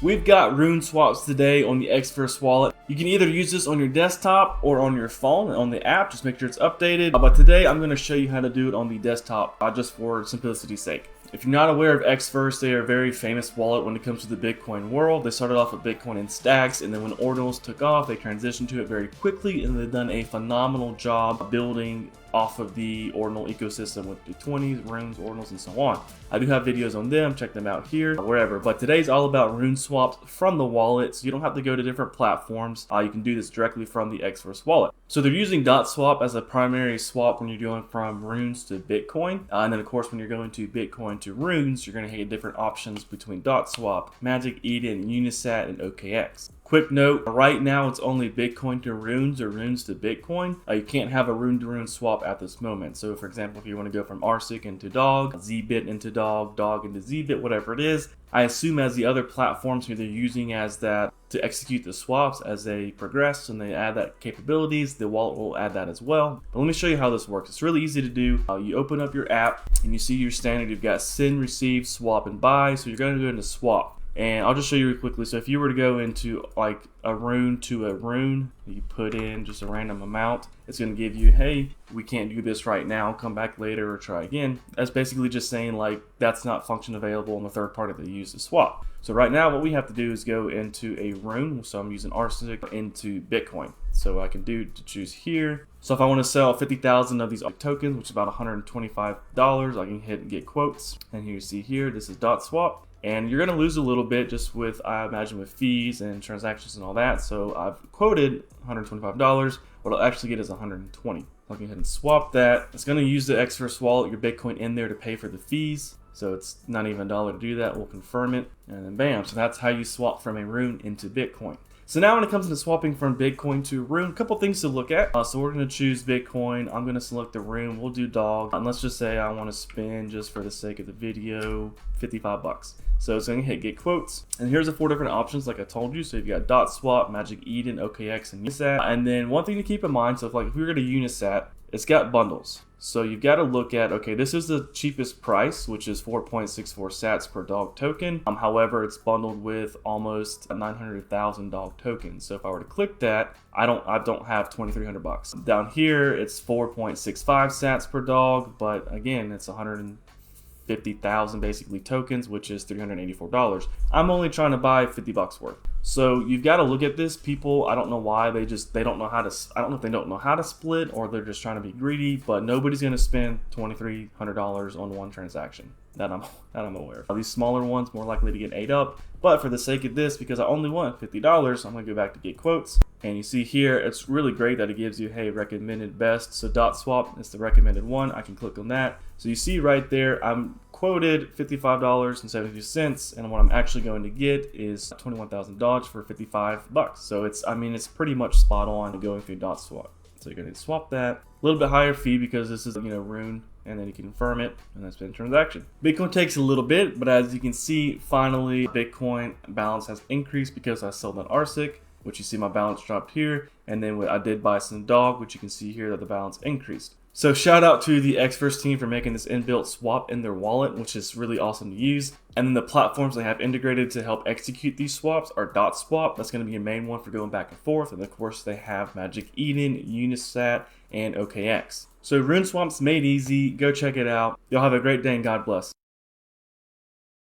We've got rune swaps today on the Xverse Wallet. You can either use this on your desktop or on your phone on the app. Just make sure it's updated. But today I'm going to show you how to do it on the desktop just for simplicity's sake. If you're not aware of Xverse, they are a very famous wallet when it comes to the Bitcoin world. They started off with Bitcoin in stacks, and then when Ordinals took off, they transitioned to it very quickly, and they've done a phenomenal job building off of the Ordinal ecosystem with the 20s, runes, Ordinals, and so on. I do have videos on them, check them out here, wherever. But today's all about rune swaps from the wallet, so you don't have to go to different platforms. You can do this directly from the Xverse wallet. So they're using DotSwap as a primary swap when you're going from runes to Bitcoin. And then of course when you're going to Bitcoin to runes, you're going to get different options between DotSwap, Magic Eden, Unisat, and OKX. Quick note, right now it's only Bitcoin to runes or runes to Bitcoin. You can't have a rune to rune swap at this moment. So for example, if you want to go from RSIC into dog, ZBit into dog, dog into ZBit, whatever it is, I assume as the other platforms they're using as that to execute the swaps as they progress and they add that capabilities, the wallet will add that as well. But let me show you how this works. It's really easy to do. You open up your app and you see your standard. You've got send, receive, swap, and buy. So you're going to go into swap. And I'll just show you really quickly. So if you were to go into like a rune to a rune, you put in just a random amount, it's going to give you, hey, we can't do this right now, come back later or try again. That's basically just saying like that's not function available on the third party that you use to swap. So right now what we have to do is go into a rune. So I'm using RSIC into Bitcoin. So I can do to choose here. So if I want to sell 50,000 of these tokens, which is about $125, I can hit and get quotes. And here you see here, this is DotSwap. And you're going to lose a little bit just with, I imagine, with fees and transactions and all that. So I've quoted $125. What I'll actually get is $120. I'll go ahead and swap that. It's going to use the Xverse wallet, your Bitcoin in there to pay for the fees. So it's not even $1 to do that. We'll confirm it. And then bam. So that's how you swap from a rune into Bitcoin. So now when it comes to swapping from Bitcoin to rune, a couple things to look at. So we're going to choose Bitcoin. I'm going to select the rune. We'll do dog. And let's just say I want to spend, just for the sake of the video, 55 bucks. So it's going to hit get quotes. And here's the 4 different options like I told you. So you've got DotSwap, Magic Eden, OKX, and Unisat. And then one thing to keep in mind, so if we were to Unisat, it's got bundles. So you've got to look at, okay, this is the cheapest price, which is 4.64 sats per dog token. However, it's bundled with almost 900,000 dog tokens. So if I were to click that, I don't have 2,300 bucks. Down here, it's 4.65 sats per dog, but again, it's 150,000 basically tokens, which is $384. I'm only trying to buy 50 bucks worth. So you've got to look at this. People, I don't know why, they don't know how to, I don't know if they don't know how to split or they're just trying to be greedy, but nobody's going to spend $2,300 on one transaction that I'm aware of. These smaller ones more likely to get ate up, but for the sake of this, because I only want $50, I'm going to go back to get quotes. And you see here, it's really great that it gives you, hey, recommended best. So DotSwap is the recommended one. I can click on that. So you see right there, I'm quoted $55.72, and what I'm actually going to get is $21,000 for 55 bucks. So it's pretty much spot on going through DotSwap. So you're going to swap that. A little bit higher fee because this is, rune, and then you can confirm it, and that's been a transaction. Bitcoin takes a little bit, but as you can see, finally, Bitcoin balance has increased because I sold that RSIC, which you see my balance dropped here, and then I did buy some dog, which you can see here that the balance increased. So shout out to the Xverse team for making this inbuilt swap in their wallet, which is really awesome to use. And then the platforms they have integrated to help execute these swaps are DotSwap. That's going to be your main one for going back and forth. And of course they have Magic Eden, Unisat, and OKX. So rune swaps made easy. Go check it out. Y'all have a great day and God bless.